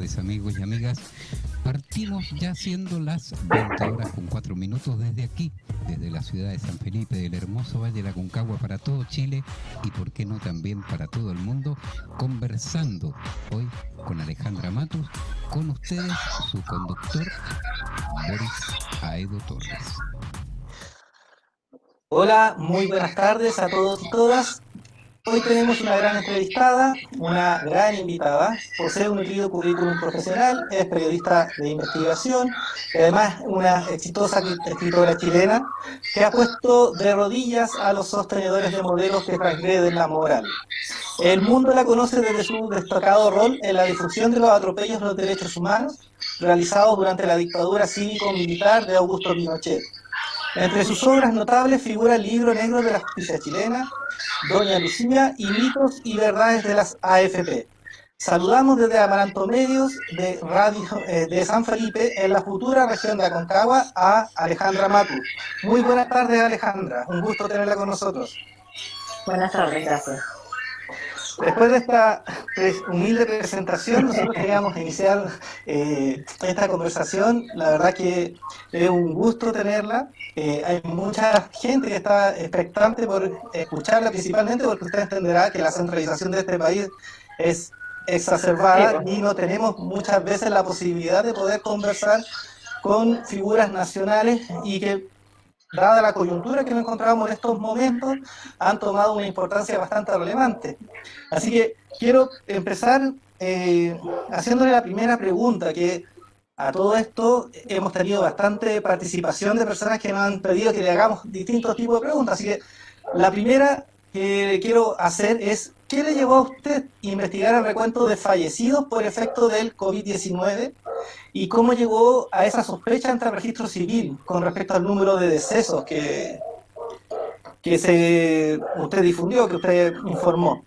tardes, amigos y amigas. Partimos ya siendo las 20 horas con 4 minutos desde aquí, desde la ciudad de San Felipe, del hermoso Valle de la Aconcagua, para todo Chile y por qué no también para todo el mundo, conversando hoy con Alejandra Matus, con ustedes su conductor Boris Aedo Torres. Hola, muy buenas tardes a todos y todas. Hoy tenemos una gran entrevistada, una gran invitada. Posee un nutrido currículum profesional, es periodista de investigación y además una exitosa escritora chilena que ha puesto de rodillas a los sostenedores de modelos que transgreden la moral. El mundo la conoce desde su destacado rol en la difusión de los atropellos de los derechos humanos realizados durante la dictadura cívico-militar de Augusto Pinochet. Entre sus obras notables figura el libro negro de la justicia chilena, Doña Lucía y mitos y verdades de las AFP. Saludamos desde Amaranto Medios de Radio de San Felipe en la futura región de Aconcagua a Alejandra Matus. Muy buenas tardes, Alejandra, un gusto tenerla con nosotros. Buenas tardes, gracias. Después de esta humilde presentación, nosotros queríamos iniciar esta conversación. La verdad que es un gusto tenerla. Hay mucha gente que está expectante por escucharla, principalmente porque usted entenderá que la centralización de este país es exacerbada y no tenemos muchas veces la posibilidad de poder conversar con figuras nacionales y que, dada la coyuntura que nos encontramos en estos momentos, han tomado una importancia bastante relevante. Así que quiero empezar haciéndole la primera pregunta, que a todo esto hemos tenido bastante participación de personas que nos han pedido que le hagamos distintos tipos de preguntas. Así que la primera que quiero hacer es, ¿qué le llevó a usted a investigar el recuento de fallecidos por efecto del COVID-19? ¿Y cómo llegó a esa sospecha ante el registro civil con respecto al número de decesos que usted difundió, que usted informó?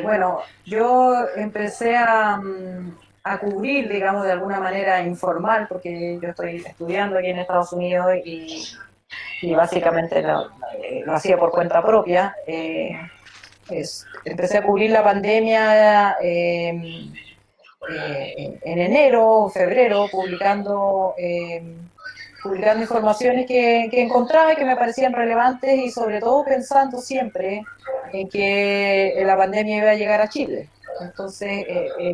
Bueno, yo empecé a cubrir, digamos, de alguna manera informal, porque yo estoy estudiando aquí en Estados Unidos y básicamente lo hacía por cuenta propia. Empecé a cubrir la pandemia en enero o febrero, publicando informaciones que encontraba y que me parecían relevantes, y sobre todo pensando siempre en que la pandemia iba a llegar a Chile. Entonces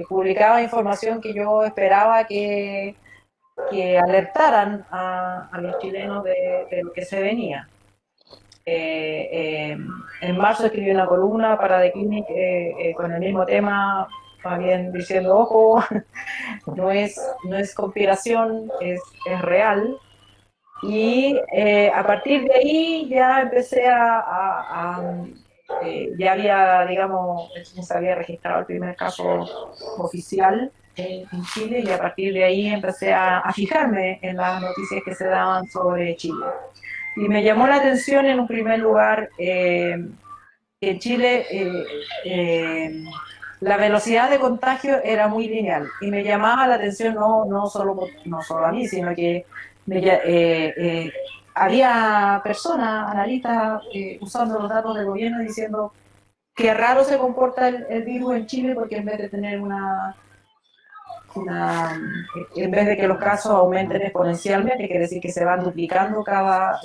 publicaba información que yo esperaba que alertaran a los chilenos de lo que se venía. En marzo escribí una columna para The Clinic con el mismo tema, también diciendo, ojo, no es conspiración, es real. Y a partir de ahí ya empecé ya había, digamos, se había registrado el primer caso oficial en Chile, y a partir de ahí empecé a fijarme en las noticias que se daban sobre Chile. Y me llamó la atención en un primer lugar que en Chile la velocidad de contagio era muy lineal, y me llamaba la atención no solo a mí, sino que había personas, analistas, usando los datos del gobierno diciendo que raro se comporta el virus en Chile, porque en vez de tener en vez de que los casos aumenten exponencialmente, quiere decir que se van duplicando cada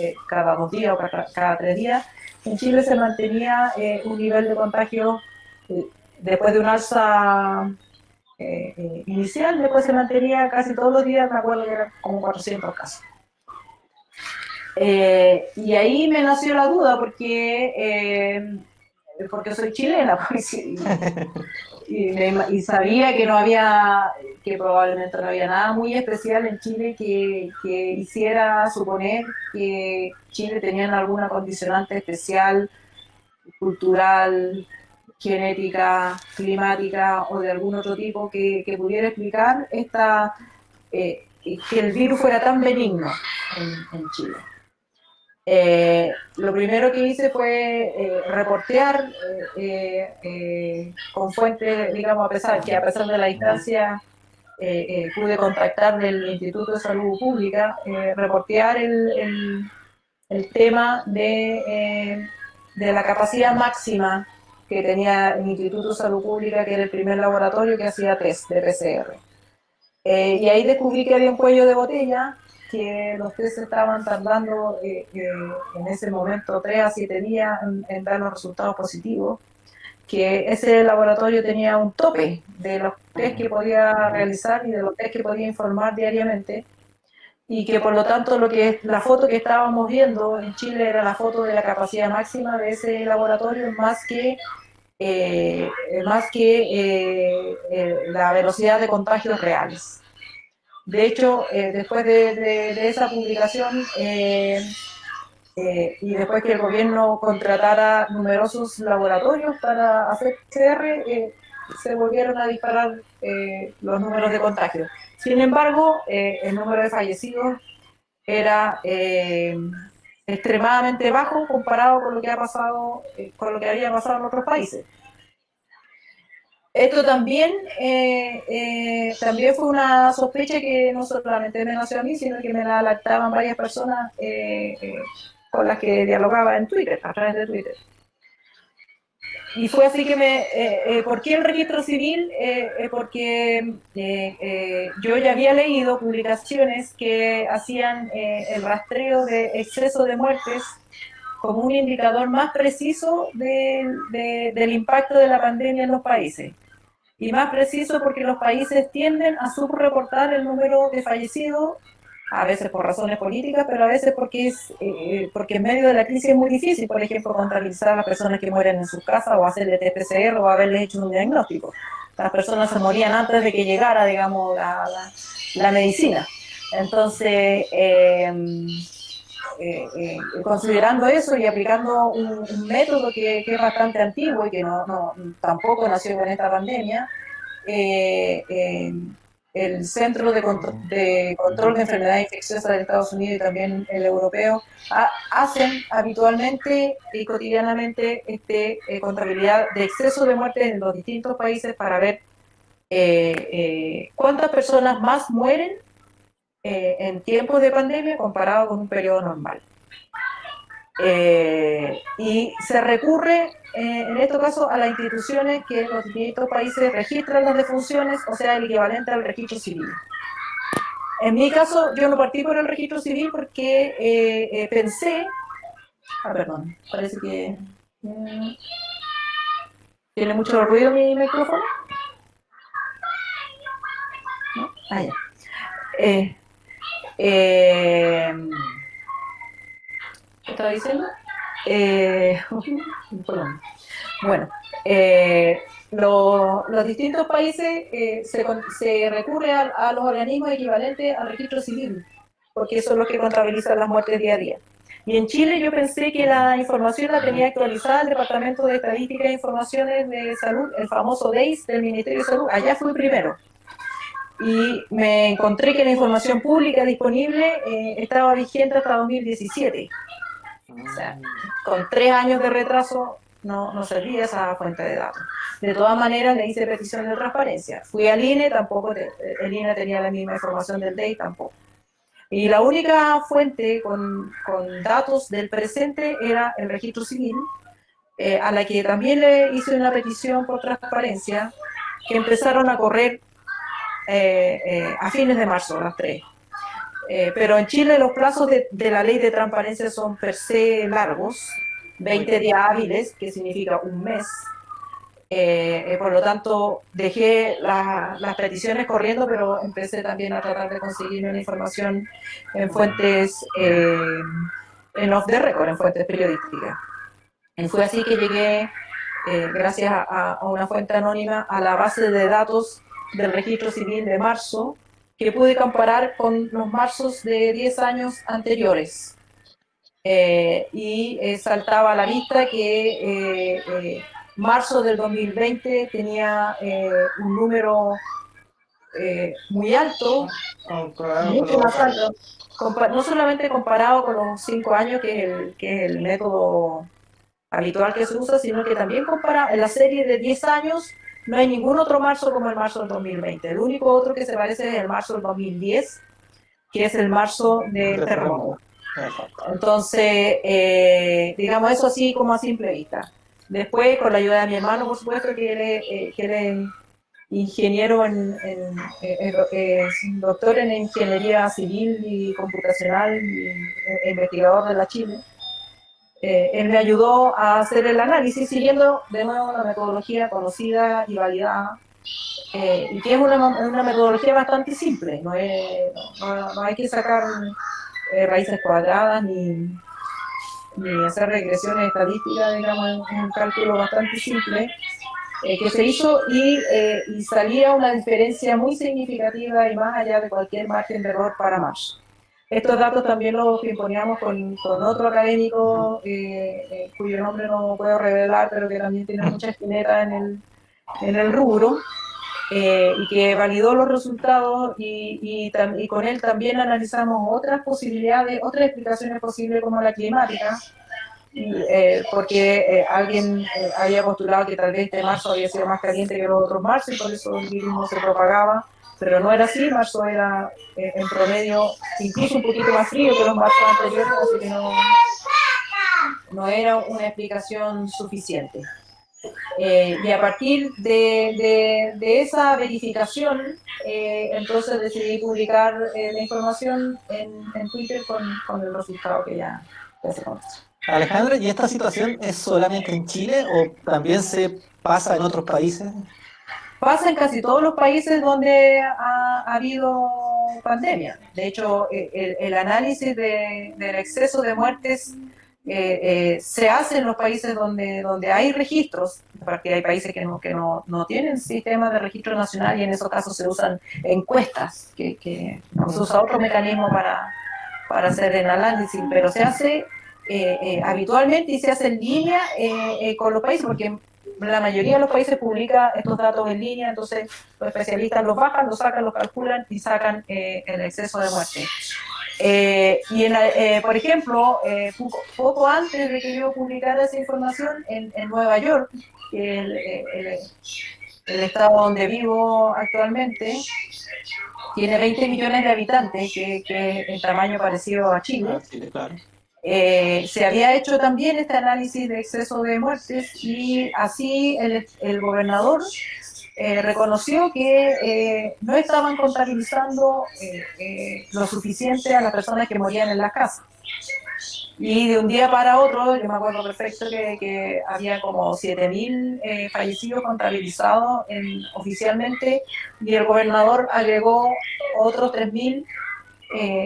2 días o cada 3 días, en Chile se mantenía un nivel de contagio después de un alza inicial, después se mantenía casi todos los días, me acuerdo que eran como 400 casos. Y ahí me nació la duda, porque soy chilena, y sabía que probablemente no había nada muy especial en Chile que hiciera suponer que Chile tenía alguna condicionante especial, cultural, genética, climática o de algún otro tipo que pudiera explicar que el virus fuera tan benigno en Chile. Lo primero que hice fue reportear con fuentes, digamos, a pesar de la distancia, pude contactar del Instituto de Salud Pública, reportear el tema de la capacidad máxima que tenía el Instituto de Salud Pública, que era el primer laboratorio que hacía test de PCR. Y ahí descubrí que había un cuello de botella, que los test estaban tardando en ese momento 3 a 7 días en dar los resultados positivos, que ese laboratorio tenía un tope de los test que podía realizar y de los test que podía informar diariamente, y que por lo tanto la foto que estábamos viendo en Chile era la foto de la capacidad máxima de ese laboratorio, más que la velocidad de contagios reales. De hecho, después de esa publicación y después que el gobierno contratara numerosos laboratorios para hacer PCR, se volvieron a disparar los números de contagio. Sin embargo, el número de fallecidos era extremadamente bajo comparado con lo que ha pasado, con lo que había pasado en otros países. Esto también fue una sospecha que no solamente me nació a mí, sino que me la lactaban varias personas con las que dialogaba en Twitter, a través de Twitter. Y fue así que ¿por qué el registro civil? Porque yo ya había leído publicaciones que hacían el rastreo de exceso de muertes como un indicador más preciso del impacto de la pandemia en los países. Y más preciso porque los países tienden a subreportar el número de fallecidos, a veces por razones políticas, pero a veces porque en medio de la crisis es muy difícil, por ejemplo, contabilizar a las personas que mueren en sus casas o hacerle test PCR o haberles hecho un diagnóstico. Las personas se morían antes de que llegara, digamos, la medicina. Entonces, considerando eso y aplicando un método que es bastante antiguo y que tampoco nació con esta pandemia, el Centro de Control de Enfermedades Infecciosas de Estados Unidos y también el europeo hacen habitualmente y cotidianamente contabilidad de exceso de muertes en los distintos países para ver cuántas personas más mueren en tiempos de pandemia comparado con un periodo normal. Y se recurre en estos casos a las instituciones que en los distintos países registran las defunciones, o sea, el equivalente al registro civil. En mi caso, yo no partí por el registro civil porque pensé... perdón, parece que... ¿tiene mucho ruido mi micrófono? ¿No? Ah, ya. ¿Qué estaba diciendo? Bueno, los distintos países se recurre a los organismos equivalentes al registro civil, porque son los que contabilizan las muertes día a día. Y en Chile yo pensé que la información la tenía actualizada el Departamento de Estadística e Informaciones de Salud, el famoso DEIS del Ministerio de Salud. Allá fui primero. Y me encontré que la información pública disponible estaba vigente hasta 2017. O sea, con 3 años de retraso no servía esa fuente de datos. De todas maneras, le hice petición de transparencia. Fui al INE, tampoco, el INE tenía la misma información del DEI, tampoco. Y la única fuente con datos del presente era el registro civil, a la que también le hice una petición por transparencia, que empezaron a correr a fines de marzo, las 3. Pero en Chile los plazos de la ley de transparencia son per se largos, 20 días hábiles, que significa un mes. Por lo tanto, dejé las peticiones corriendo, pero empecé también a tratar de conseguir una información en fuentes, en off the record, en fuentes periodísticas. Y fue así que llegué, gracias a una fuente anónima, a la base de datos del registro civil de marzo, que pude comparar con los marzos de 10 años anteriores. Y saltaba a la vista que marzo del 2020 tenía un número muy alto, mucho más alto, no solamente comparado con los 5 años, que es el método habitual que se usa, sino que también compara en la serie de 10 años. No hay ningún otro marzo como el marzo del 2020. El único otro que se parece es el marzo del 2010, que es el marzo del terremoto. Entonces, digamos eso así como a simple vista. Después, con la ayuda de mi hermano, por supuesto, que él es ingeniero es un doctor en ingeniería civil y computacional e investigador de la Chile. Él me ayudó a hacer el análisis siguiendo de nuevo la metodología conocida y validada, y que es una metodología bastante simple, no hay que sacar raíces cuadradas ni hacer regresiones estadísticas, digamos, es un cálculo bastante simple que se hizo y salía una diferencia muy significativa y más allá de cualquier margen de error para marzo. Estos datos también los imponíamos con otro académico cuyo nombre no puedo revelar, pero que también tiene mucha espineta en el rubro, y que validó los resultados y con él también analizamos otras posibilidades, otras explicaciones posibles como la climática, porque alguien había postulado que tal vez este marzo había sido más caliente que los otros marzos y por eso el virus no se propagaba, pero no era así. Marzo era en promedio incluso un poquito más frío que los marzos anteriores, así que no era una explicación suficiente. Y a partir de esa verificación, entonces decidí publicar la información en Twitter con el resultado que ya se conoce. Alejandra, ¿y esta situación es solamente en Chile o también se pasa en otros países? Pasa en casi todos los países donde ha habido pandemia. De hecho, el análisis del exceso de muertes se hace en los países donde hay registros, porque hay países que no tienen sistema de registro nacional y en esos casos se usan encuestas, que se usa otro mecanismo para hacer el análisis, pero se hace habitualmente y se hace en línea con los países, porque la mayoría de los países publica estos datos en línea, entonces los especialistas los bajan, los sacan, los calculan y sacan el exceso de muerte. Por ejemplo, poco antes de que yo publicara esa información en Nueva York, que es el estado donde vivo actualmente, tiene 20 millones de habitantes, que es el tamaño parecido a Chile. Chile, claro. Se había hecho también este análisis de exceso de muertes y así el gobernador reconoció que no estaban contabilizando lo suficiente a las personas que morían en las casas. Y de un día para otro, yo me acuerdo perfecto que había como 7.000 fallecidos contabilizados oficialmente y el gobernador agregó otros 3.000.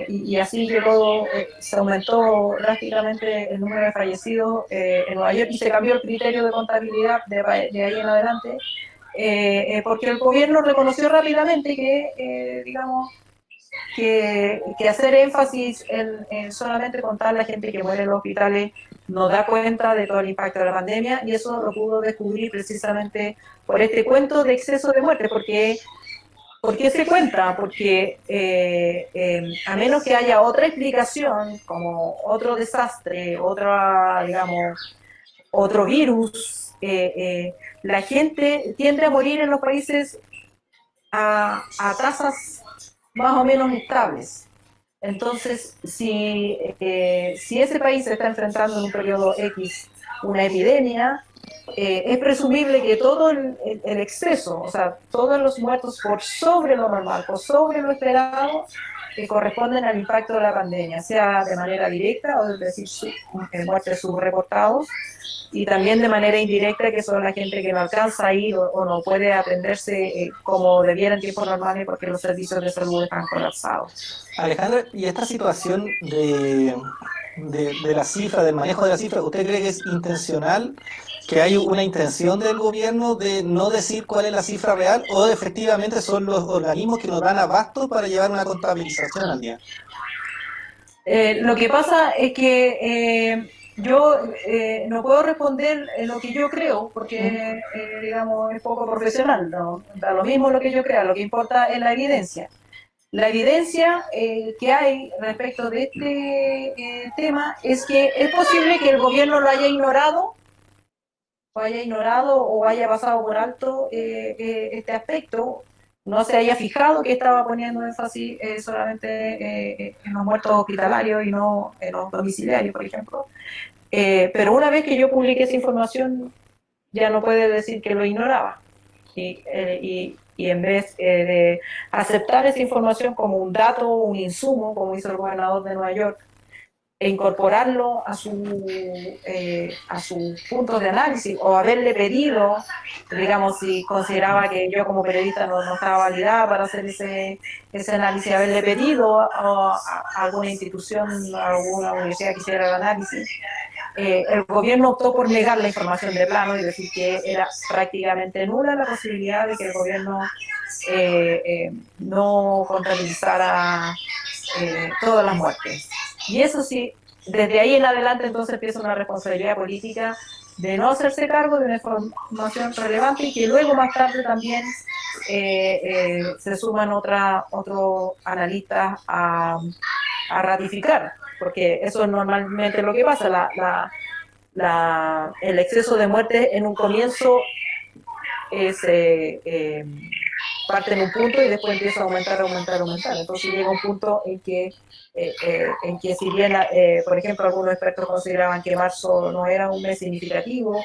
Y así llegó, se aumentó drásticamente el número de fallecidos en Nueva York y se cambió el criterio de contabilidad de ahí en adelante, porque el gobierno reconoció rápidamente que, digamos, que hacer énfasis en solamente contar la gente que muere en los hospitales no da cuenta de todo el impacto de la pandemia, y eso lo pudo descubrir precisamente por este cuento de exceso de muerte, porque ¿por qué se cuenta? Porque a menos que haya otra explicación, como otro desastre, otro virus, la gente tiende a morir en los países a tasas más o menos estables. Entonces, si ese país se está enfrentando en un periodo X una epidemia, es presumible que todo el exceso, o sea, todos los muertos por sobre lo normal, por sobre lo esperado, que corresponden al impacto de la pandemia, sea de manera directa, o es decir, muertes subreportados, y también de manera indirecta, que son la gente que no alcanza a ir o no puede atenderse como debiera en tiempos normales porque los servicios de salud están colapsados. Alejandra, ¿y esta situación de la cifra, del manejo de la cifra, usted cree que es intencional, que hay una intención del gobierno de no decir cuál es la cifra real, o efectivamente son los organismos que nos dan abasto para llevar una contabilización al día? Lo que pasa es que yo no puedo responder lo que yo creo, porque digamos, es poco profesional, ¿no? Da lo mismo lo que yo crea, lo que importa es la evidencia. La evidencia que hay respecto de este tema es que es posible que el gobierno lo haya ignorado o haya pasado por alto este aspecto, no se haya fijado que estaba poniendo énfasis solamente en los muertos hospitalarios y no en los domiciliarios, por ejemplo. Pero una vez que yo publiqué esa información, ya no puede decir que lo ignoraba. Y en vez de aceptar esa información como un dato, un insumo, como hizo el gobernador de Nueva York, e incorporarlo a sus puntos de análisis, o haberle pedido, digamos, si consideraba que yo como periodista no estaba validada para hacer ese análisis, haberle pedido a alguna institución, a alguna universidad que hiciera el análisis. El gobierno optó por negar la información de plano y decir que era prácticamente nula la posibilidad de que el gobierno no contabilizara todas las muertes. Y eso sí, desde ahí en adelante entonces empieza una responsabilidad política de no hacerse cargo de una información relevante y que luego más tarde también se suman otros analistas a ratificar, porque eso es normalmente lo que pasa, el exceso de muertes en un comienzo parte en un punto y después empieza a aumentar. Entonces llega un punto en que si bien, por ejemplo, algunos expertos consideraban que marzo no era un mes significativo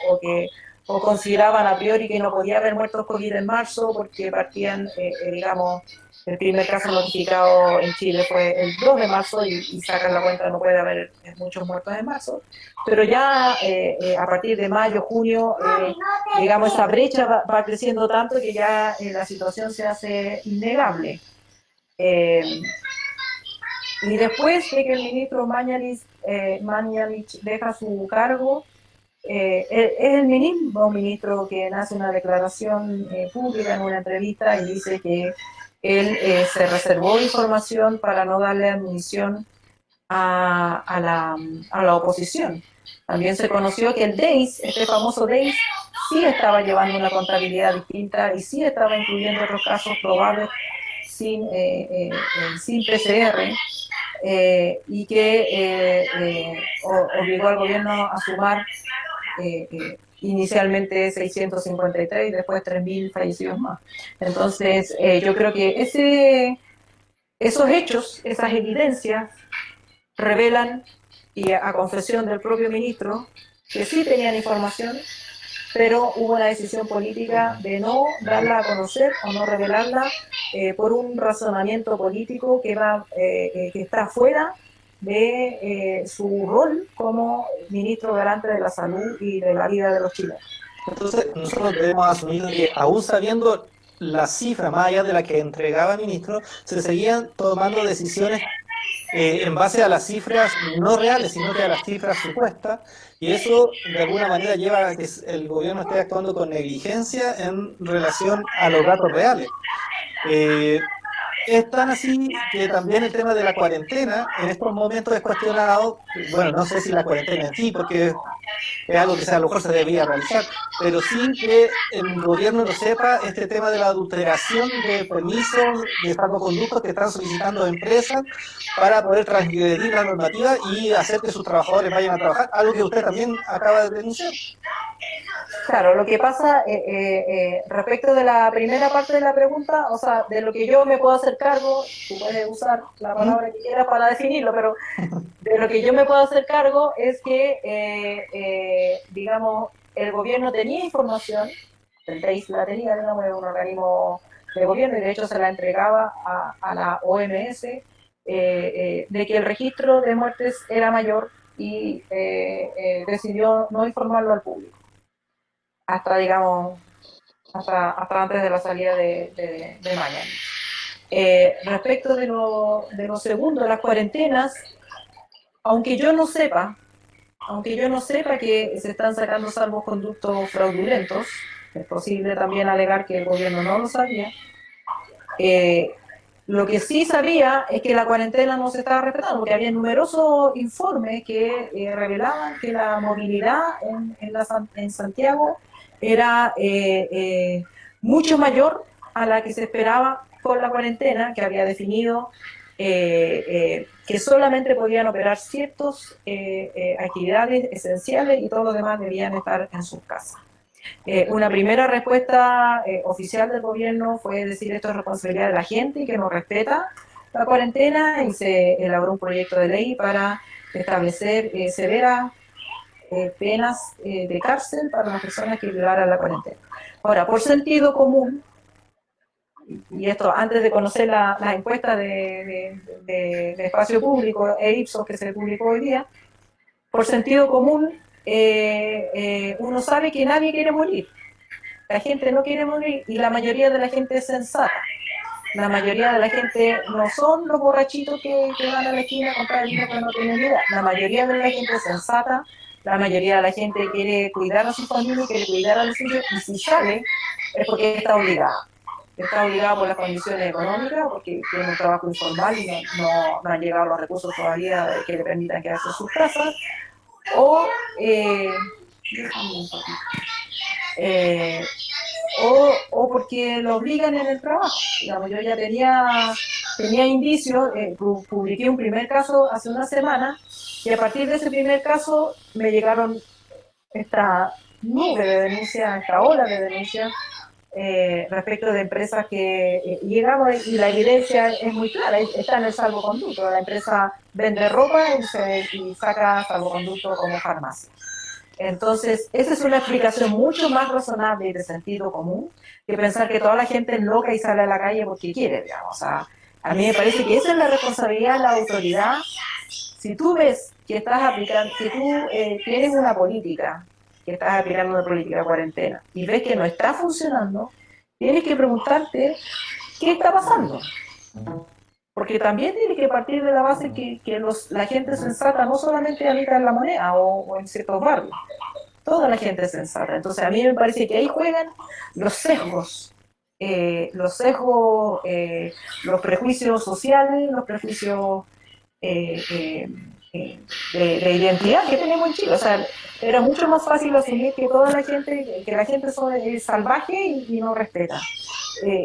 o consideraban a priori que no podía haber muertos COVID en marzo porque partían, digamos, el primer caso notificado en Chile fue el 2 de marzo y sacan la cuenta, no puede haber muchos muertos en marzo, pero ya a partir de mayo, junio, digamos, esa brecha va creciendo tanto que ya la situación se hace innegable. Y después de que el ministro Mañalich deja su cargo, es el mismo ministro que hace una declaración pública en una entrevista y dice que él se reservó información para no darle admisión a la oposición. También se conoció que el DEIS, este famoso DEIS, sí estaba llevando una contabilidad distinta y sí estaba incluyendo otros casos probables sin PCR, y que obligó al gobierno a sumar inicialmente 653 y después 3.000 fallecidos más. Entonces, yo creo que esos hechos, esas evidencias, revelan, y a confesión del propio ministro, que sí tenían información, pero hubo una decisión política de no darla a conocer o no revelarla por un razonamiento político que está fuera de su rol como ministro garante de la salud y de la vida de los chilenos. Entonces, nosotros debemos asumir que, aún sabiendo las cifras más allá de la que entregaba el ministro, se seguían tomando decisiones en base a las cifras no reales, sino que a las cifras supuestas, y eso de alguna manera lleva a que el gobierno esté actuando con negligencia en relación a los datos reales. Es tan así que también el tema de la cuarentena en estos momentos es cuestionado. Bueno, no sé si la cuarentena en sí, porque es algo que a lo mejor se debía realizar, pero sí que el gobierno no sepa este tema de la adulteración de permisos de salvoconductos que están solicitando empresas para poder transgredir la normativa y hacer que sus trabajadores vayan a trabajar, algo que usted también acaba de denunciar. Claro, lo que pasa respecto de la primera parte de la pregunta, o sea, de lo que yo me puedo hacer cargo, tú puedes usar la palabra que quieras para definirlo, pero de lo que yo me puedo hacer cargo es que, digamos, el gobierno tenía información, el país la tenía, digamos, es un organismo de gobierno y de hecho se la entregaba a la OMS, de que el registro de muertes era mayor y decidió no informarlo al público. Hasta, digamos, hasta antes de la salida de Mañalich. Respecto de lo segundo, las cuarentenas, aunque yo no sepa que se están sacando salvoconductos fraudulentos, es posible también alegar que el gobierno no lo sabía, lo que sí sabía es que la cuarentena no se estaba respetando, porque había numerosos informes que revelaban que la movilidad en Santiago era mucho mayor a la que se esperaba con la cuarentena, que había definido que solamente podían operar ciertas actividades esenciales y todos los demás debían estar en sus casas. Una primera respuesta oficial del gobierno fue decir esto es responsabilidad de la gente y que no respeta la cuarentena, y se elaboró un proyecto de ley para establecer severas penas de cárcel para las personas que violaran la cuarentena. Ahora, por sentido común, y esto antes de conocer las encuestas de espacio público e Ipsos que se publicó hoy día, por sentido común, uno sabe que nadie quiere morir. La gente no quiere morir y la mayoría de la gente es sensata. La mayoría de la gente no son los borrachitos que van a la esquina a comprar el vino que no tienen idea. La mayoría de la gente es sensata, la mayoría de la gente quiere cuidar a su familia, quiere cuidar a los suyos, y si sale es porque está obligada. Está obligada por las condiciones económicas, porque tiene un trabajo informal y no han llegado los recursos todavía que le permitan quedarse en sus casas, o o porque lo obligan en el trabajo. Digamos, yo ya tenía indicios, publiqué un primer caso hace una semana, y a partir de ese primer caso me llegaron esta nube de denuncias, esta ola de denuncias respecto de empresas que llegamos, y la evidencia es muy clara, está en el salvoconducto. La empresa vende ropa y saca salvoconducto como farmacia. Entonces, esa es una explicación mucho más razonable y de sentido común que pensar que toda la gente es loca y sale a la calle porque quiere, digamos. O sea, a mí me parece que esa es la responsabilidad de la autoridad. Si tú ves que estás aplicando, si tú tienes una política, que estás aplicando una política de cuarentena y ves que no está funcionando, tienes que preguntarte qué está pasando. Porque también tiene que partir de la base que la gente sensata no solamente habita en La Moneda o en ciertos barrios, toda la gente es sensata. Entonces a mí me parece que ahí juegan los sesgos, los prejuicios sociales, los prejuicios de identidad que tenemos en Chile. O sea, era mucho más fácil asumir que la gente es salvaje y no respeta,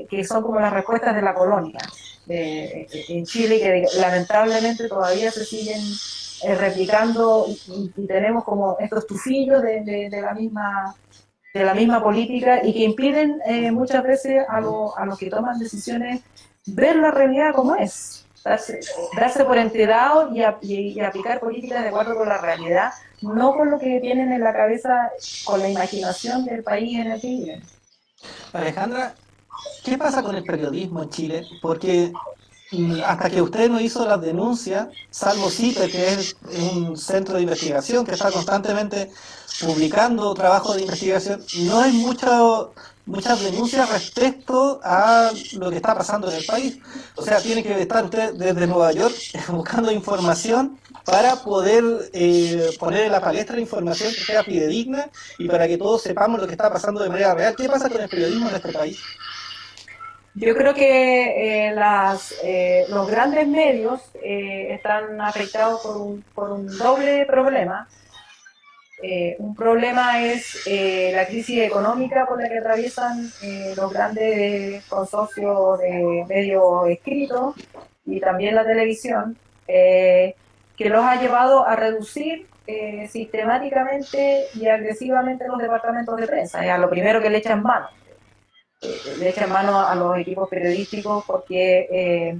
que son como las respuestas de la colonia en Chile, que lamentablemente todavía se siguen replicando, y tenemos como estos tufillos de la misma política, y que impiden muchas veces a los que toman decisiones ver la realidad como es, darse por enterado y aplicar políticas de acuerdo con la realidad, no con lo que tienen en la cabeza, con la imaginación del país en el que viven. Alejandra, ¿qué pasa con el periodismo en Chile? Porque hasta que usted no hizo las denuncias, salvo CIPE, que es un centro de investigación que está constantemente publicando trabajos de investigación, no hay muchas denuncias respecto a lo que está pasando en el país. O sea, tiene que estar usted desde Nueva York buscando información para poder poner en la palestra información que sea fidedigna y para que todos sepamos lo que está pasando de manera real. ¿Qué pasa con el periodismo en este país? Yo creo que los grandes medios están afectados por un doble problema. Un problema es la crisis económica por la que atraviesan los grandes consorcios de medios escritos y también la televisión, que los ha llevado a reducir sistemáticamente y agresivamente los departamentos de prensa. Es a lo primero que le echan mano. Le echan mano a los equipos periodísticos porque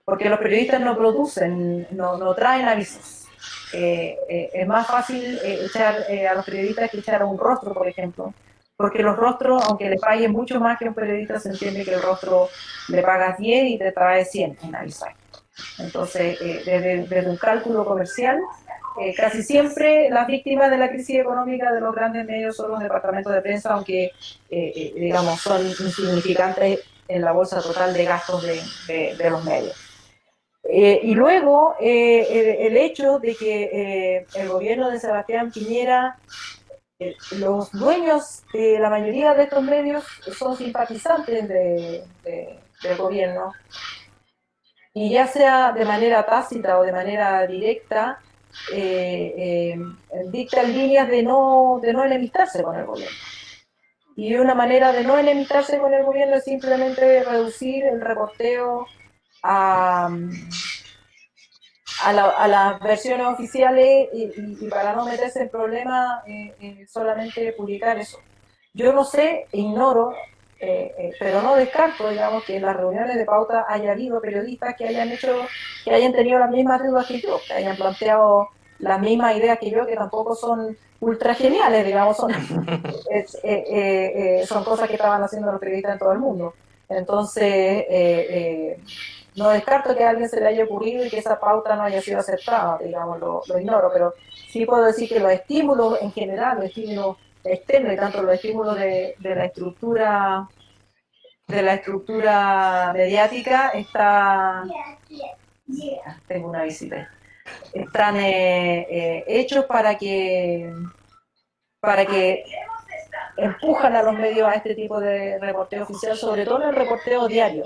los periodistas no producen, no traen avisos. Es más fácil echar a los periodistas que echar a un rostro, por ejemplo, porque los rostros, aunque le paguen mucho más que un periodista, se entiende que el rostro le pagas 10 y te trae 100 en avisar. Entonces, desde un cálculo comercial, casi siempre las víctimas de la crisis económica de los grandes medios son los departamentos de prensa, aunque digamos son insignificantes en la bolsa total de gastos de los medios. Y luego el hecho de que el gobierno de Sebastián Piñera, los dueños de la mayoría de estos medios son simpatizantes del gobierno, y ya sea de manera tácita o de manera directa, dictan líneas de no enemistarse con el gobierno. Y una manera de no enemistarse con el gobierno es simplemente reducir el reporteo a las versiones oficiales, y para no meterse en problemas, solamente publicar eso. Yo no sé, ignoro, pero no descarto, digamos, que en las reuniones de pauta haya habido periodistas que hayan tenido las mismas dudas que yo, que hayan planteado las mismas ideas que yo, que tampoco son ultra geniales, digamos, son cosas que estaban haciendo los periodistas en todo el mundo. Entonces, no descarto que a alguien se le haya ocurrido y que esa pauta no haya sido aceptada, digamos, lo ignoro, pero sí puedo decir que los estímulos en general, los estímulos externos y tanto los estímulos de la estructura mediática tengo una visita, están hechos para que empujan a los medios a este tipo de reporteo oficial, sobre todo en el reporteo diario.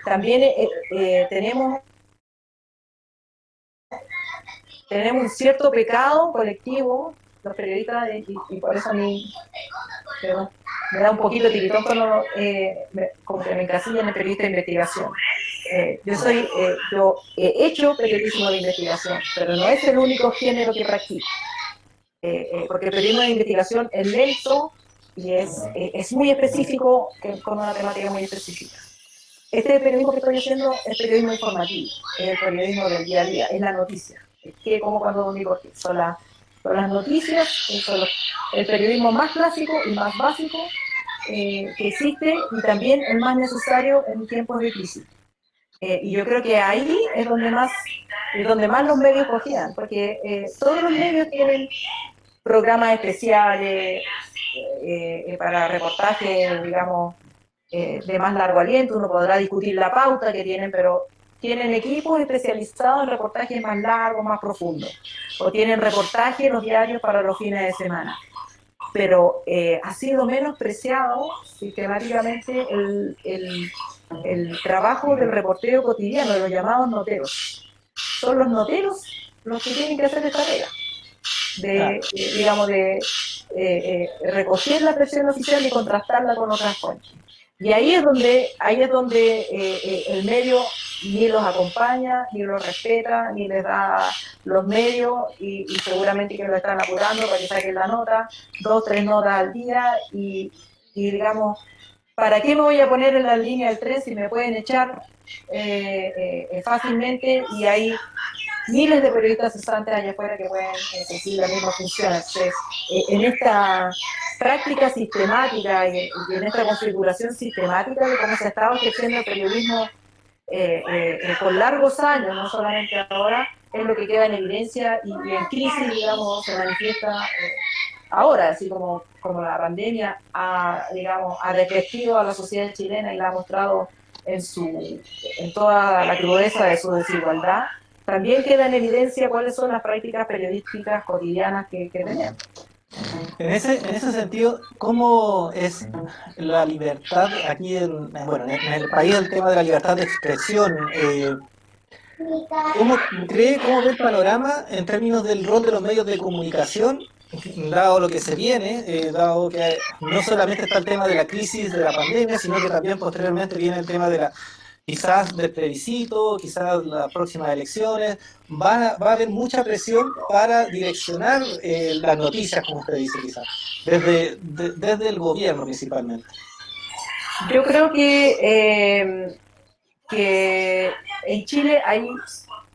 También tenemos un cierto pecado colectivo, los periodistas, y por eso a mí me da un poquito de tiritón cuando como que me encasillan en el periodista de investigación. Yo he hecho periodismo de investigación, pero no es el único género que practico. Porque el periodismo de investigación es lento y es muy específico, con una temática muy específica. Este periodismo que estoy haciendo es periodismo informativo, es el periodismo del día a día, es la noticia. Es que como cuando digo que son las noticias, son el periodismo más clásico y más básico que existe y también el más necesario en tiempos de crisis. Y yo creo que ahí es donde más los medios cogían, porque todos los medios tienen programas especiales para reportajes, digamos, de más largo aliento. Uno podrá discutir la pauta que tienen, pero tienen equipos especializados en reportajes más largos, más profundos, o tienen reportajes en los diarios para los fines de semana. Pero ha sido menospreciado sistemáticamente el trabajo del reporteo cotidiano, de los llamados noteros. Son los noteros los que tienen que hacer esta tarea, de recoger la presión oficial y contrastarla con otras fuentes. Y ahí es donde el medio ni los acompaña, ni los respeta, ni les da los medios, y seguramente que lo están apurando para que saquen la nota, 2, 3 notas al día, y digamos, ¿para qué me voy a poner en la línea del tren si me pueden echar fácilmente? Y hay miles de periodistas cesantes allá afuera que pueden cumplir la misma función. Entonces, en esta práctica sistemática y en esta configuración sistemática de cómo se ha estado ejerciendo el periodismo por largos años, no solamente ahora, es lo que queda en evidencia y en crisis, digamos, se manifiesta ahora, así como la pandemia ha desvestido a la sociedad chilena y la ha mostrado en toda la crudeza de su desigualdad. También queda en evidencia cuáles son las prácticas periodísticas cotidianas que tenemos. En ese sentido, ¿cómo es la libertad aquí en el país, el tema de la libertad de expresión? ¿Cómo ve el panorama en términos del rol de los medios de comunicación, dado lo que se viene, dado que no solamente está el tema de la crisis de la pandemia, sino que también posteriormente viene el tema de quizás del plebiscito, quizás las próximas elecciones? Va a haber mucha presión para direccionar las noticias, como usted dice, quizás, desde el gobierno principalmente. Yo creo que en Chile hay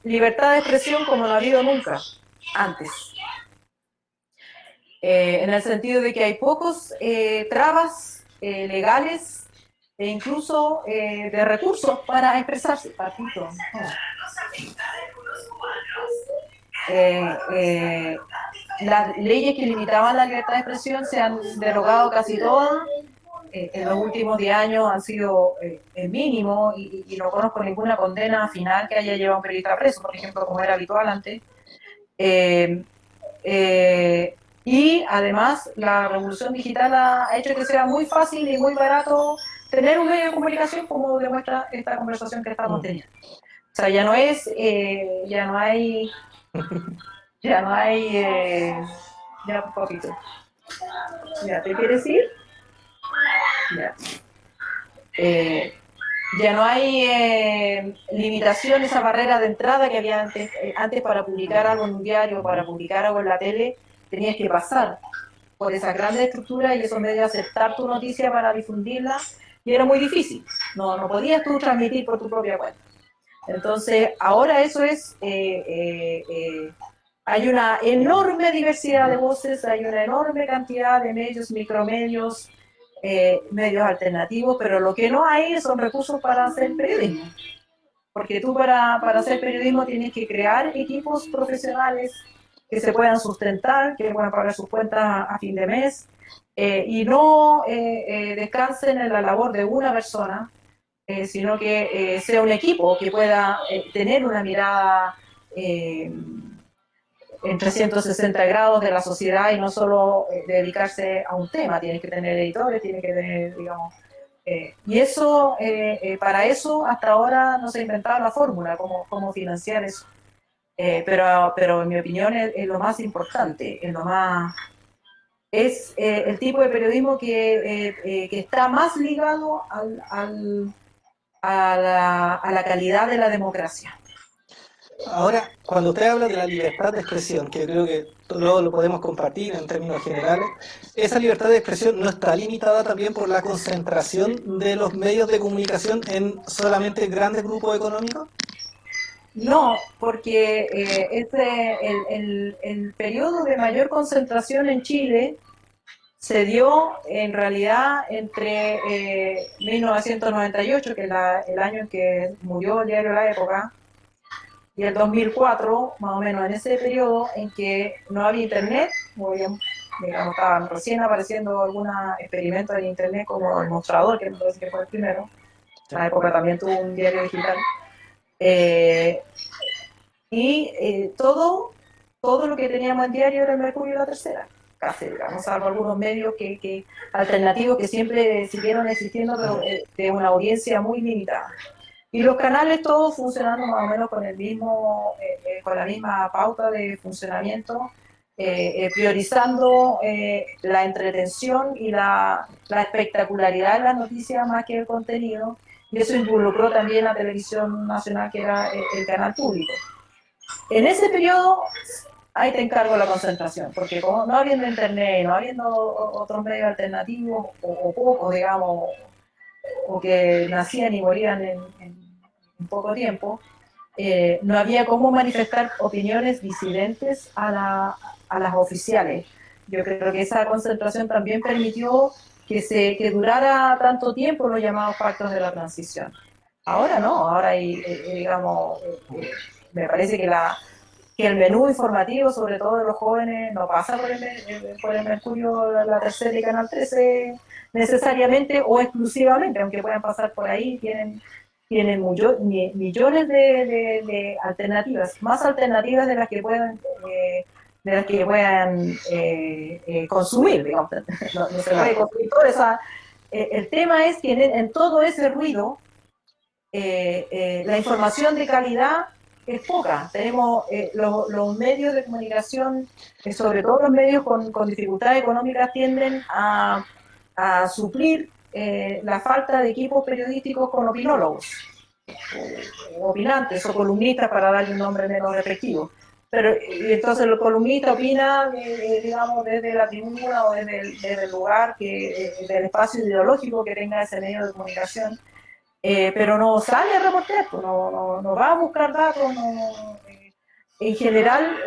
libertad de expresión como no ha habido nunca antes. En el sentido de que hay pocos trabas legales e incluso de recursos para expresarse. Las leyes que limitaban la libertad de expresión se han derogado casi todas. En los últimos 10 años han sido el mínimo, y no conozco ninguna condena final que haya llevado a un periodista preso, por ejemplo, como era habitual antes. Y además la revolución digital ha hecho que sea muy fácil y muy barato tener un medio de comunicación, como demuestra esta conversación que estamos teniendo. O sea, ya no hay ya un poquito. ¿Ya te quieres ir? Ya. Ya no hay limitación, esa barrera de entrada que había antes para publicar algo en un diario, para publicar algo en la tele, tenías que pasar por esa gran estructura y esos medios, aceptar tu noticia para difundirla, y era muy difícil, no podías tú transmitir por tu propia cuenta. Entonces, ahora eso es, hay una enorme diversidad de voces, hay una enorme cantidad de medios, micromedios, medios alternativos, pero lo que no hay son recursos para hacer periodismo. Porque tú para hacer periodismo tienes que crear equipos profesionales que se puedan sustentar, que puedan pagar sus cuentas a fin de mes, y no descansen en la labor de una persona, sino que sea un equipo que pueda tener una mirada en 360 grados de la sociedad y no solo dedicarse a un tema. Tienes que tener editores, tienes que tener, digamos, y eso, para eso hasta ahora no se ha inventado la fórmula, cómo financiar eso. Pero en mi opinión es lo más importante, es lo más, es el tipo de periodismo que está más ligado a la calidad de la democracia. Ahora, cuando usted habla de la libertad de expresión, que yo creo que todos lo podemos compartir en términos generales, ¿esa libertad de expresión no está limitada también por la concentración de los medios de comunicación en solamente grandes grupos económicos? No, porque el periodo de mayor concentración en Chile se dio en realidad entre 1998, que es el año en que murió el diario La Época, y el 2004, más o menos en ese periodo en que no había internet, muy bien, digamos, estaban recién apareciendo algunos experimentos en internet como el Mostrador, que me parece que fue el primero. La Época también tuvo un diario digital. Todo lo que teníamos en diario era el Mercurio y la Tercera, casi, digamos, salvo algunos medios alternativos que siempre siguieron existiendo, pero de una audiencia muy limitada. Y los canales todos funcionando más o menos con la misma pauta de funcionamiento, priorizando la entretención y la espectacularidad de las noticias más que el contenido, y eso involucró también la televisión nacional, que era el canal público. En ese periodo, ahí te encargo la concentración, porque como no habiendo internet, no habiendo otros medios alternativos, o pocos, digamos, o que nacían y morían en poco tiempo, no había cómo manifestar opiniones disidentes a las oficiales. Yo creo que esa concentración también permitió que durara tanto tiempo los llamados pactos de la transición. Ahora no, ahora hay, digamos, me parece que el menú informativo, sobre todo de los jóvenes, no pasa por el Mercurio, la Tercera y Canal 13 necesariamente o exclusivamente, aunque puedan pasar por ahí, tienen millones de alternativas, más alternativas de las que puedan consumir, digamos. No se puede consumir todo eso. El tema es que en todo ese ruido, la información de calidad es poca. Tenemos los medios de comunicación, sobre todo los medios con dificultades económicas, tienden a suplir la falta de equipos periodísticos con opinólogos, o opinantes o columnistas, para darle un nombre menos efectivo. Pero entonces el columnista opina, digamos, desde la tribuna o desde el lugar, del espacio ideológico que tenga ese medio de comunicación. Pero no sale a reportear, no va a buscar datos, en general,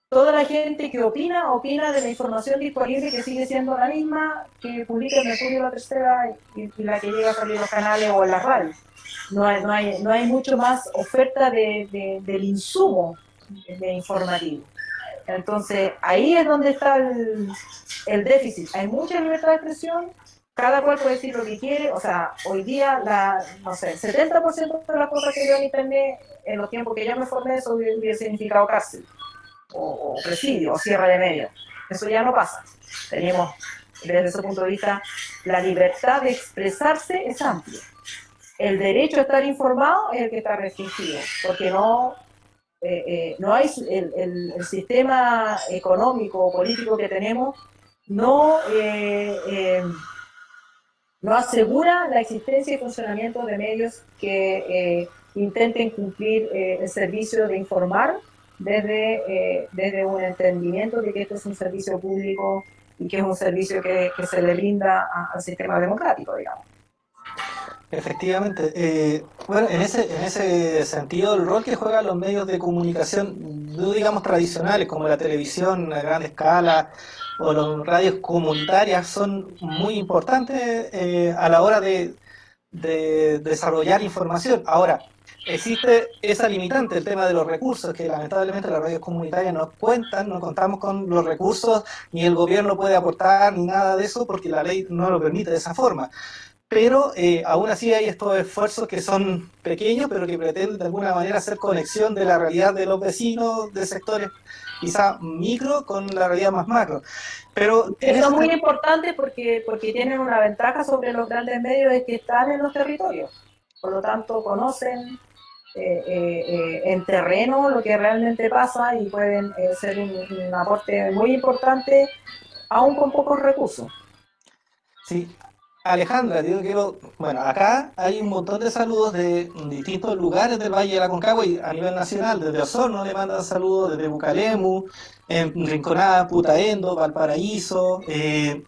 toda la gente que opina de la información disponible, que sigue siendo la misma que publica el Mercurio, la Tercera y la que llega a salir en los canales o en las radios. No hay mucho más oferta del insumo de informativo. Entonces, ahí es donde está el déficit. Hay mucha libertad de expresión, cada cual puede decir lo que quiere. O sea, hoy día, no sé, el 70% de las cosas que veo en internet, en los tiempos que yo me formé, eso hubiera significado cárcel, o presidio, o cierre de medios. Eso ya no pasa. Tenemos, desde ese punto de vista, la libertad de expresarse es amplia. El derecho a estar informado es el que está restringido, porque no hay el sistema económico o político que tenemos, no asegura la existencia y funcionamiento de medios que intenten cumplir el servicio de informar desde un entendimiento de que esto es un servicio público y que es un servicio que se le brinda al sistema democrático, digamos. efectivamente. Bueno, en ese sentido, el rol que juegan los medios de comunicación, no digamos tradicionales, como la televisión a gran escala o las radios comunitarias, son muy importantes a la hora de desarrollar información. Ahora, existe esa limitante, el tema de los recursos, que lamentablemente las radios comunitarias no cuentan, no contamos con los recursos, ni el gobierno puede aportar, ni nada de eso, porque la ley no lo permite de esa forma. Pero aún así hay estos esfuerzos que son pequeños, pero que pretenden de alguna manera hacer conexión de la realidad de los vecinos de sectores quizá micro con la realidad más macro. Pero en Eso es ese muy importante porque tienen una ventaja sobre los grandes medios, es que están en los territorios. Por lo tanto, conocen en terreno lo que realmente pasa y pueden ser un aporte muy importante, aún con pocos recursos. sí, Alejandra, yo quiero, bueno, acá hay un montón de saludos de distintos lugares del Valle de la Concagua y a nivel nacional, desde Osorno le mandan saludos, desde Bucalemu, en Rinconada, Putaendo, Valparaíso,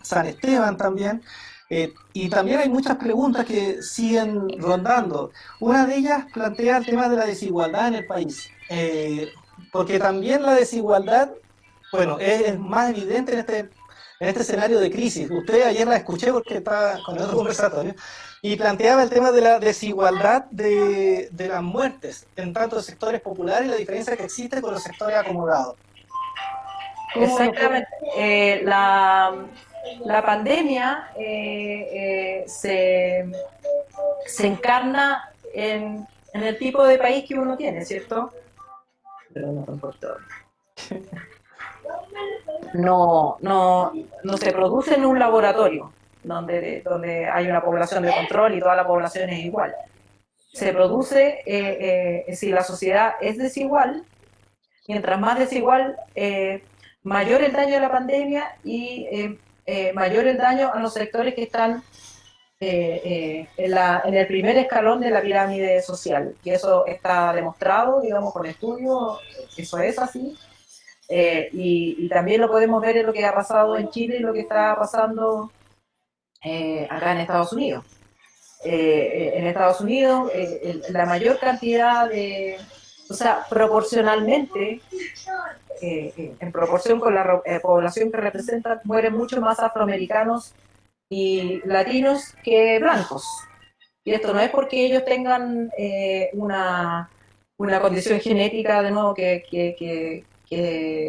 San Esteban también. Y también hay muchas preguntas que siguen rondando. Una de ellas plantea el tema de la desigualdad en el país, porque también la desigualdad, bueno, es más evidente en este escenario de crisis. Usted ayer la escuché porque estaba con el otro conversatorio y planteaba el tema de la desigualdad de las muertes en tantos sectores populares y la diferencia que existe con los sectores acomodados. ¿Cómo lo puede? Exactamente. La pandemia se encarna en el tipo de país que uno tiene, ¿cierto? Pero no importa. No se produce en un laboratorio donde hay una población de control y toda la población es igual. Se produce si la sociedad es desigual, mientras más desigual, mayor el daño de la pandemia y mayor el daño a los sectores que están en el primer escalón de la pirámide social. Y eso está demostrado, digamos, con estudios, eso es así. Y también lo podemos ver en lo que ha pasado en Chile y lo que está pasando acá en Estados Unidos. En Estados Unidos, la mayor cantidad o sea, proporcionalmente, en proporción con la población que representan, mueren mucho más afroamericanos y latinos que blancos. Y esto no es porque ellos tengan una condición genética, de nuevo, que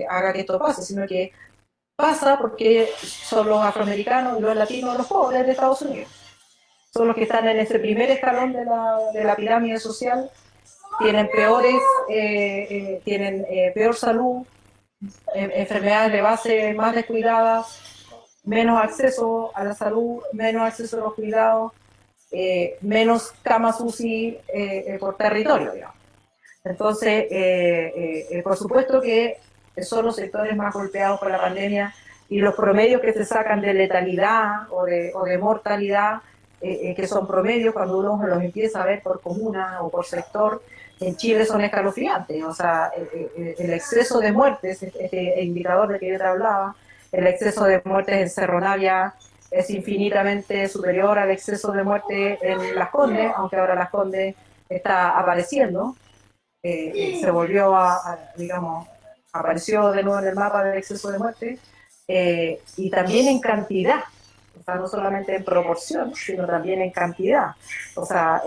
haga que esto pase, sino que pasa porque son los afroamericanos y los latinos los pobres de Estados Unidos. Son los que están en ese primer escalón de la pirámide social, tienen peor salud, enfermedades de base más descuidadas, menos acceso a la salud, menos acceso a los cuidados, menos camas UCI por territorio, digamos. Entonces, por supuesto que son los sectores más golpeados por la pandemia y los promedios que se sacan de letalidad o de mortalidad, que son promedios cuando uno los empieza a ver por comuna o por sector, en Chile son escalofriantes. O sea, el exceso de muertes, este indicador del que yo te hablaba, el exceso de muertes en Cerro Navia es infinitamente superior al exceso de muerte en Las Condes, aunque ahora Las Condes está apareciendo. Se volvió digamos, apareció de nuevo en el mapa del exceso de muerte, y también en cantidad, o sea, no solamente en proporción, sino también en cantidad. O sea,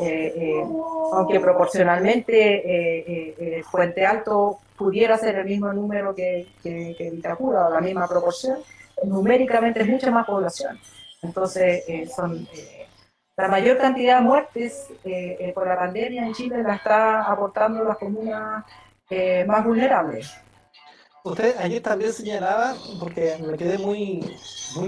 aunque proporcionalmente Puente Alto pudiera ser el mismo número que Vitacura, o la misma proporción, numéricamente es mucha más población. Entonces, la mayor cantidad de muertes por la pandemia en Chile la está aportando las comunas más vulnerables. Usted ayer también señalaba, porque me quedé muy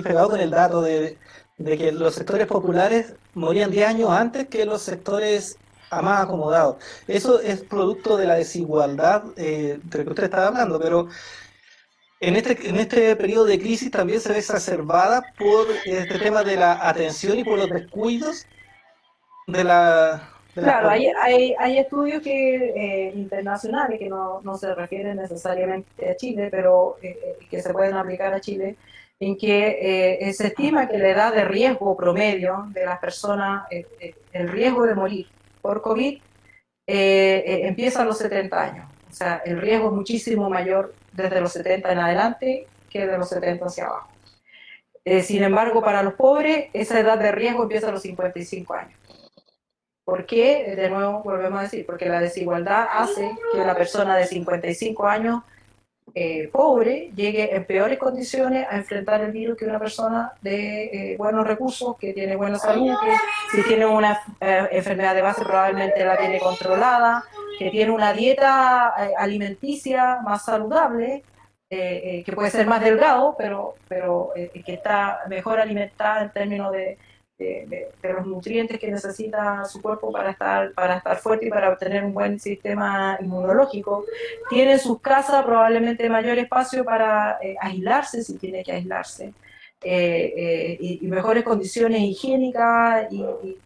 pegado con el dato de que los sectores populares morían 10 años antes que los sectores más acomodados. Eso es producto de la desigualdad de que usted estaba hablando, pero en este periodo de crisis también se ve exacerbada por este tema de la atención y por los descuidos de las Claro, políticas. hay estudios internacionales que no se refieren necesariamente a Chile, pero que se pueden aplicar a Chile, en que se estima que la edad de riesgo promedio de las personas, el riesgo de morir por COVID, empieza a los 70 años. O sea, el riesgo es muchísimo mayor desde los 70 en adelante que de los 70 hacia abajo. Sin embargo, para los pobres, esa edad de riesgo empieza a los 55 años. ¿Por qué? De nuevo, volvemos a decir, porque la desigualdad hace que una persona de 55 años pobre llegue en peores condiciones a enfrentar el virus que una persona de buenos recursos, que tiene buena salud, que si tiene una enfermedad de base probablemente la tiene controlada, que tiene una dieta alimenticia más saludable, que puede ser más delgado, pero que está mejor alimentada en términos de los nutrientes que necesita su cuerpo para estar fuerte y para obtener un buen sistema inmunológico. Tiene en sus casas probablemente mayor espacio para aislarse si tiene que aislarse, y mejores condiciones higiénicas y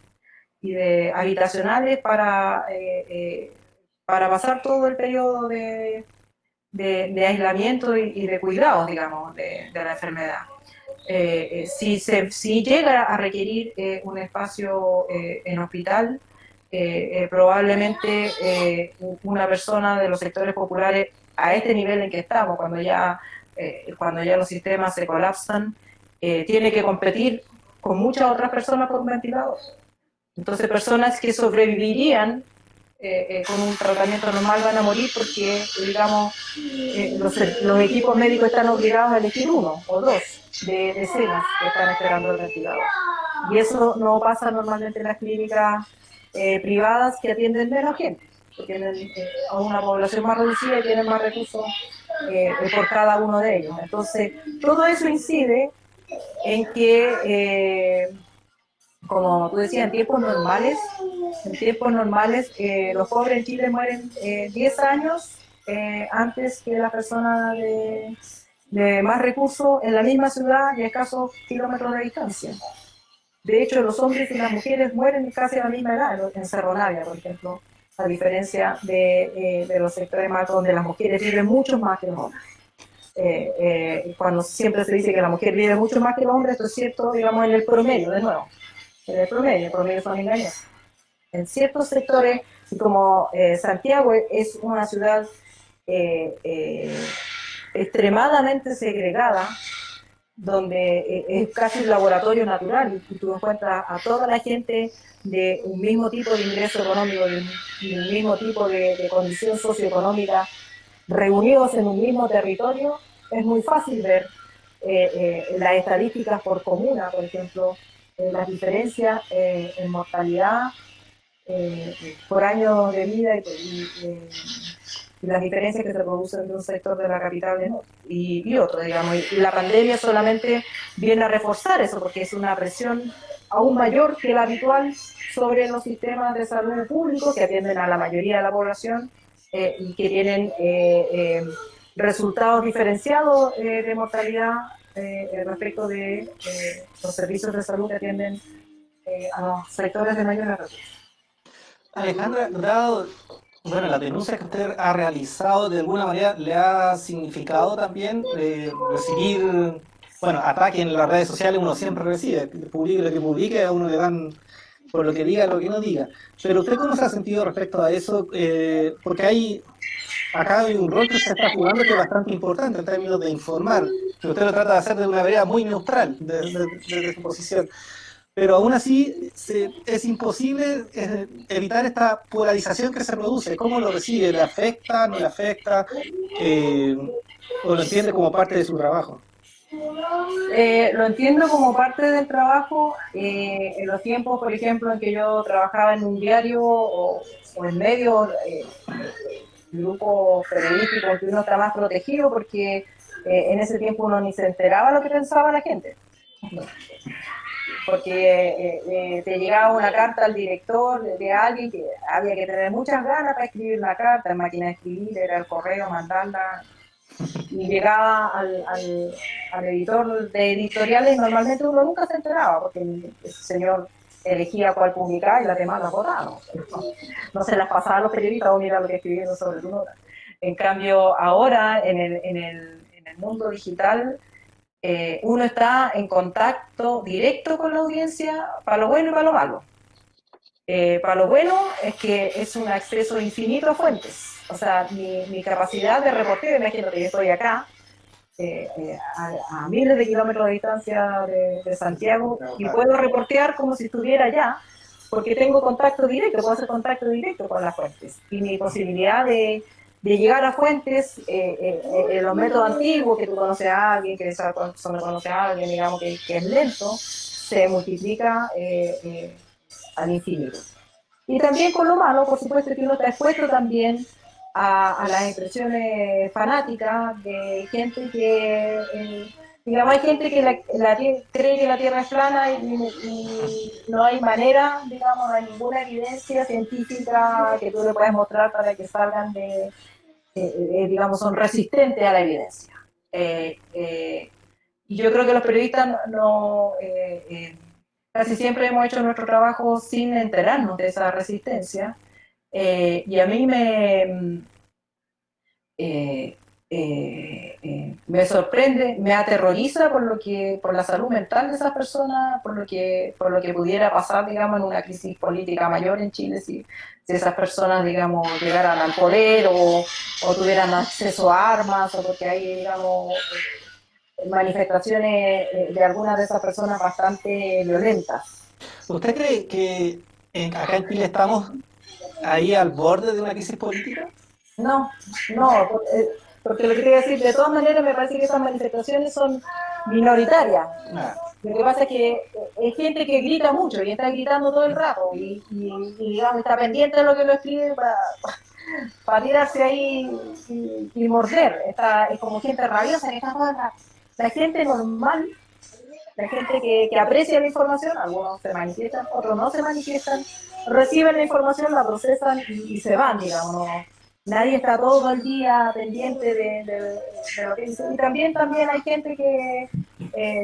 de habitacionales para pasar todo el periodo de aislamiento y de cuidados, digamos, de la enfermedad. Si llega a requerir un espacio en hospital, probablemente una persona de los sectores populares a este nivel en que estamos, cuando ya los sistemas se colapsan, tiene que competir con muchas otras personas por un ventilador. Entonces, personas que sobrevivirían con un tratamiento normal van a morir porque, digamos, los equipos médicos están obligados a elegir uno o dos de decenas que están esperando el ventilador. Y eso no pasa normalmente en las clínicas privadas, que atienden menos gente, que tienen a una población más reducida y tienen más recursos por cada uno de ellos. Entonces, todo eso incide en que como tú decías, en tiempos normales, los pobres en Chile mueren 10 años antes que las personas de más recursos en la misma ciudad y a escasos kilómetros de distancia. De hecho, los hombres y las mujeres mueren casi a la misma edad, en Cerro Navia, por ejemplo, a diferencia de los sectores más donde las mujeres viven mucho más que los hombres. Cuando siempre se dice que la mujer vive mucho más que el hombre, esto es cierto, digamos, en el promedio, de nuevo. En el promedio son engañosos. En ciertos sectores, como Santiago es una ciudad extremadamente segregada, donde es casi un laboratorio natural, y tú encuentras a toda la gente de un mismo tipo de ingreso económico y un mismo tipo de condición socioeconómica reunidos en un mismo territorio, es muy fácil ver las estadísticas por comuna, por ejemplo, las diferencias en mortalidad por año de vida y las diferencias que se producen de un sector de la capital y otro, digamos. Y la pandemia solamente viene a reforzar eso, porque es una presión aún mayor que la habitual sobre los sistemas de salud públicos que atienden a la mayoría de la población y que tienen resultados diferenciados de mortalidad respecto de los servicios de salud que atienden a los sectores de mayores recursos. Alejandra, dado la denuncia que usted ha realizado, de alguna manera le ha significado también recibir, ataques en las redes sociales. Uno siempre recibe, publique lo que publique, a uno le dan por lo que diga, lo que no diga. Pero usted, ¿cómo se ha sentido respecto a eso? Porque acá hay un rol que se está jugando que es bastante importante en términos de informar, que usted lo trata de hacer de una manera muy neutral desde su posición. Pero aún así es imposible evitar esta polarización que se produce. ¿Cómo lo recibe? ¿Le afecta? ¿No le afecta? ¿O lo entiende como parte de su trabajo? Lo entiendo como parte del trabajo. En los tiempos, por ejemplo, en que yo trabajaba en un diario o en medios, grupos periodísticos, que uno está más protegido porque en ese tiempo uno ni se enteraba lo que pensaba la gente. Porque te llegaba una carta al director de alguien que había que tener muchas ganas para escribir una carta, en máquina de escribir, era el correo, mandarla, y llegaba al editor de editoriales, normalmente uno nunca se enteraba, porque el señor elegía cuál publicar y las demás las borraba. No se las pasaba a los periodistas, o mira lo que escribieron sobre tu nota. En cambio, ahora, en el mundo digital, uno está en contacto directo con la audiencia para lo bueno y para lo malo. Para lo bueno es que es un acceso infinito a fuentes. O sea, mi capacidad de reporteo, imagínate que yo estoy acá, a miles de kilómetros de distancia de Santiago, y puedo reportear como si estuviera allá, porque tengo contacto directo, puedo hacer contacto directo con las fuentes. Y mi posibilidad de llegar a fuentes, en los métodos antiguos, que tú conoces a alguien, que esa persona conoce a alguien, digamos que es lento, se multiplica al infinito. Y también con lo malo, por supuesto, que uno está expuesto también a las expresiones fanáticas de gente que, digamos, hay gente que cree que la Tierra es plana y no hay manera, digamos, no hay ninguna evidencia científica que tú le puedas mostrar para que salgan digamos, son resistentes a la evidencia. Y yo creo que los periodistas casi siempre hemos hecho nuestro trabajo sin enterarnos de esa resistencia. Y a mí eh, me sorprende, me aterroriza por la salud mental de esas personas, por lo que pudiera pasar, digamos, en una crisis política mayor en Chile si esas personas, digamos, llegaran al poder o tuvieran acceso a armas, o porque hay, digamos, manifestaciones de algunas de esas personas bastante violentas. ¿Usted cree que acá en Chile estamos ahí al borde de una crisis política? No, no, porque lo que te iba a decir, de todas maneras me parece que esas manifestaciones son minoritarias. Ah, Lo que pasa es que es gente que grita mucho y está gritando todo el rato y digamos, está pendiente de lo que lo escribe para tirarse ahí y morder. Es como gente rabiosa que está toda la gente normal, la gente que aprecia la información, algunos se manifiestan, otros no se manifiestan, reciben la información, la procesan y se van, digamos. Nadie está todo el día pendiente de lo que dice. Y también hay gente que,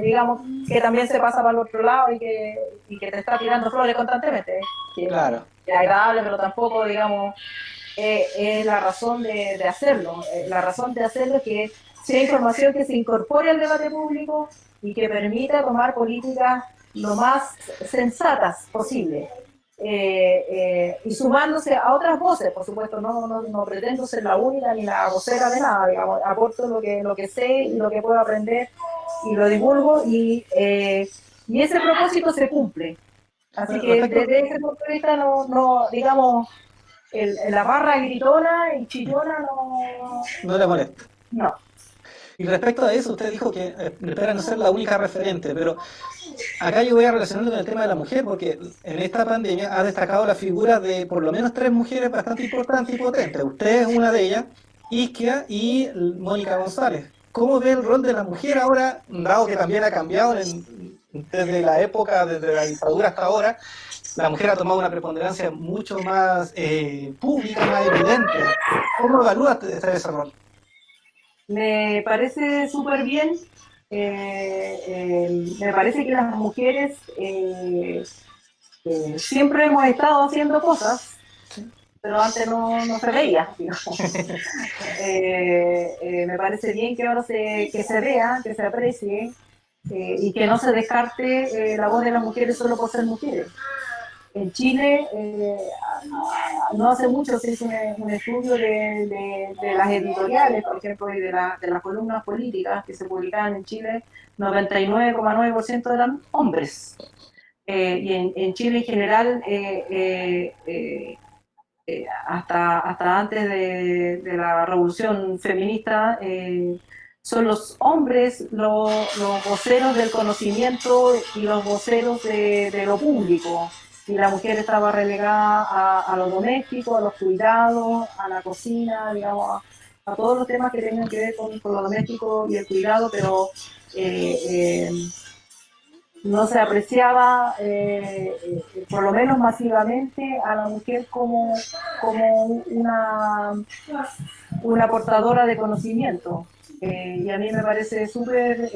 digamos, que también se pasa para el otro lado y que te está tirando flores constantemente. Que claro. es agradable, pero tampoco, digamos, es la razón de hacerlo. La razón de hacerlo es que sea información que se incorpore al debate público y que permita tomar políticas lo más sensatas posible. Y sumándose a otras voces, por supuesto, no pretendo ser la única ni la vocera de nada, digamos, aporto lo que sé y lo que puedo aprender y lo divulgo y ese propósito se cumple. Así que Respecto, desde ese punto de vista, digamos, la barra gritona y chillona no le molesta. no. Y respecto a eso, usted dijo que espera no ser la única referente, pero acá yo voy a relacionarlo con el tema de la mujer, porque en esta pandemia ha destacado la figura de por lo menos tres mujeres bastante importantes y potentes. Usted es una de ellas, Isquia y Mónica González. ¿Cómo ve el rol de la mujer ahora, dado que también ha cambiado desde la época, desde la dictadura hasta ahora? La mujer ha tomado una preponderancia mucho más pública, más evidente. ¿Cómo evalúa usted ese rol? Me parece súper bien. Me parece que las mujeres siempre hemos estado haciendo cosas, pero antes no se veía, digamos. Me parece bien que ahora que se vea, que se aprecie y que no se descarte la voz de las mujeres solo por ser mujeres. En Chile, no hace mucho se hizo un estudio de las editoriales, por ejemplo, y de las columnas políticas que se publicaban en Chile, 99,9% eran hombres. Y en Chile en general, hasta antes de la revolución feminista, son los hombres los voceros del conocimiento y los voceros de lo público. Y la mujer estaba relegada a lo doméstico, a los cuidados, a la cocina, digamos, a todos los temas que tengan que ver con lo doméstico y el cuidado, pero no se apreciaba, por lo menos masivamente, a la mujer como una portadora de conocimiento. Y a mí me parece súper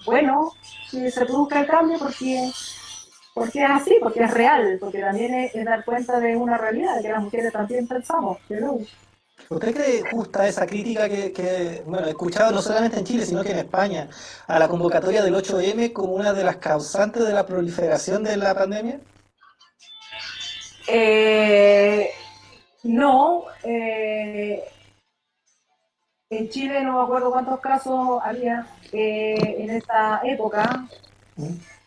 bueno que se produzca el cambio porque es así, porque es real, porque también es dar cuenta de una realidad, de que las mujeres también pensamos. ¿No? ¿Usted cree justa esa crítica bueno, he escuchado no solamente en Chile, sino que en España, a la convocatoria del 8M como una de las causantes de la proliferación de la pandemia? No, en Chile no me acuerdo cuántos casos había en esta época.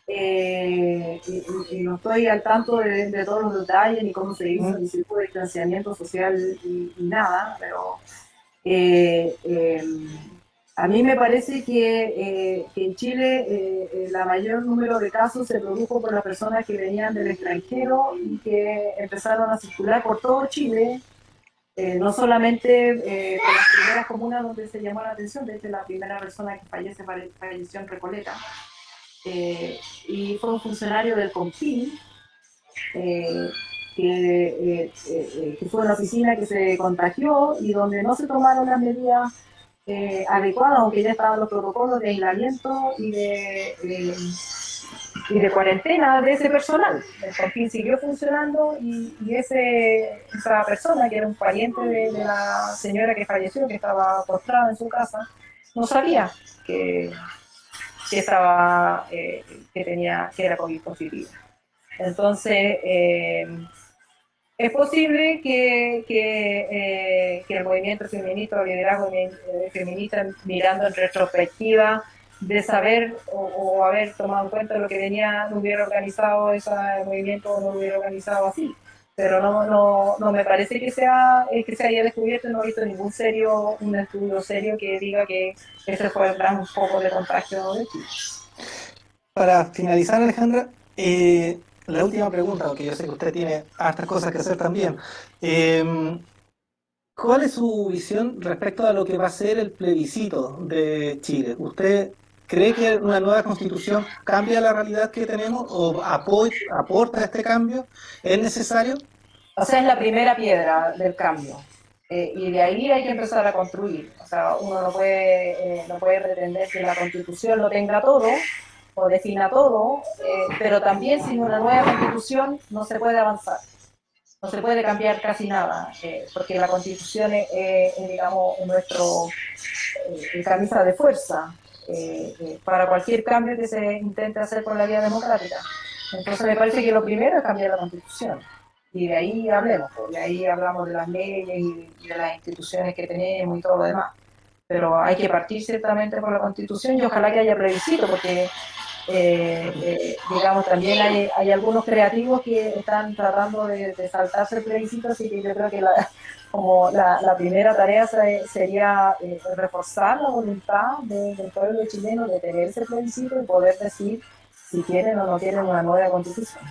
Y no estoy al tanto de todos los detalles ni cómo se hizo, ni si hubo distanciamiento social y nada, pero a mí me parece que en Chile el mayor número de casos se produjo por las personas que venían del extranjero y que empezaron a circular por todo Chile. No solamente por las primeras comunas donde se llamó la atención, de hecho la primera persona que falleció en Recoleta, y fue un funcionario del CONFIN, que fue una oficina que se contagió y donde no se tomaron las medidas adecuadas, aunque ya estaban los protocolos de aislamiento y de cuarentena de ese personal. El CONFIN siguió funcionando y esa persona, que era un pariente de la señora que falleció, que estaba postrada en su casa, no sabía que era COVID positiva. Entonces, es posible que el movimiento feminista o el liderazgo feminista, mirando en retrospectiva, de saber o haber tomado en cuenta lo que venía, no hubiera organizado ese movimiento o no lo hubiera organizado así. Pero no me parece que se haya descubierto, no he visto un estudio serio que diga que ese fue el gran foco de contagio de Chile. Para finalizar, Alejandra, la última pregunta, porque yo sé que usted tiene hartas cosas que hacer también. ¿Cuál es su visión respecto a lo que va a ser el plebiscito de Chile? ¿Usted cree que una nueva constitución cambia la realidad que tenemos o aporta este cambio? ¿Es necesario? O sea, es la primera piedra del cambio. Y de ahí hay que empezar a construir. O sea, uno no puede pretender que la constitución lo tenga todo o defina todo, pero también sin una nueva constitución no se puede avanzar. No se puede cambiar casi nada, porque la constitución es digamos, nuestro camisa de fuerza para cualquier cambio que se intente hacer por la vía democrática. Entonces me parece que lo primero es cambiar la constitución. Y de ahí hablemos, de ahí hablamos de las leyes y de las instituciones que tenemos y todo lo demás. Pero hay que partir ciertamente por la Constitución y ojalá que haya plebiscito, porque digamos, también hay algunos creativos que están tratando de saltarse el plebiscito, así que yo creo que la primera tarea sería reforzar la voluntad del pueblo chileno de tener ese plebiscito y poder decir si quieren o no quieren una nueva Constitución.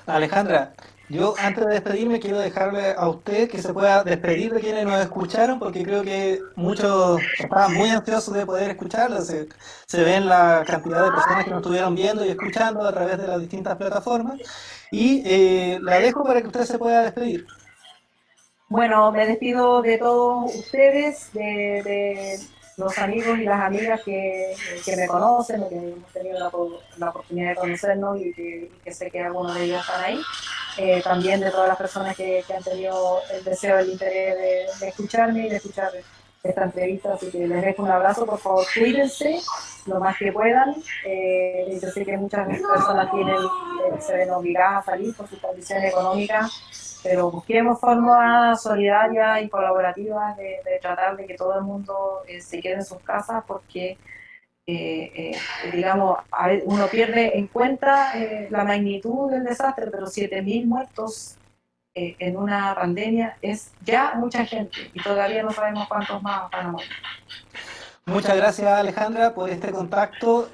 Alejandra, yo antes de despedirme quiero dejarle a usted que se pueda despedir de quienes nos escucharon, porque creo que muchos estaban muy ansiosos de poder escucharlo. Se ven la cantidad de personas que nos estuvieron viendo y escuchando a través de las distintas plataformas. Y la dejo para que usted se pueda despedir. Bueno, me despido de todos ustedes, de los amigos y las amigas que me conocen, que hemos tenido la oportunidad de conocernos y que sé que algunos de ellos están ahí. También de todas las personas que han tenido el deseo, el interés de escucharme y de escuchar esta entrevista. Así que les dejo un abrazo, por favor, cuídense lo más que puedan. Yo sé que muchas personas se ven obligadas a salir por sus condiciones económicas, pero busquemos formas solidarias y colaborativas de tratar de que todo el mundo se quede en sus casas, porque digamos, uno pierde en cuenta la magnitud del desastre, pero 7.000 muertos en una pandemia es ya mucha gente y todavía no sabemos cuántos más van a morir. Muchas gracias, Alejandra, por este contacto.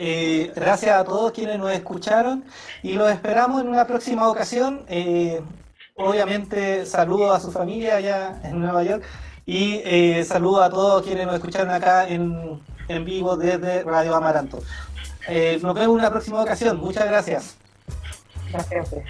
Gracias a todos quienes nos escucharon y los esperamos en una próxima ocasión. Obviamente, saludo a su familia allá en Nueva York y saludo a todos quienes nos escucharon acá en vivo desde Radio Amaranto. Nos vemos en una próxima ocasión. Muchas gracias. Gracias a ustedes.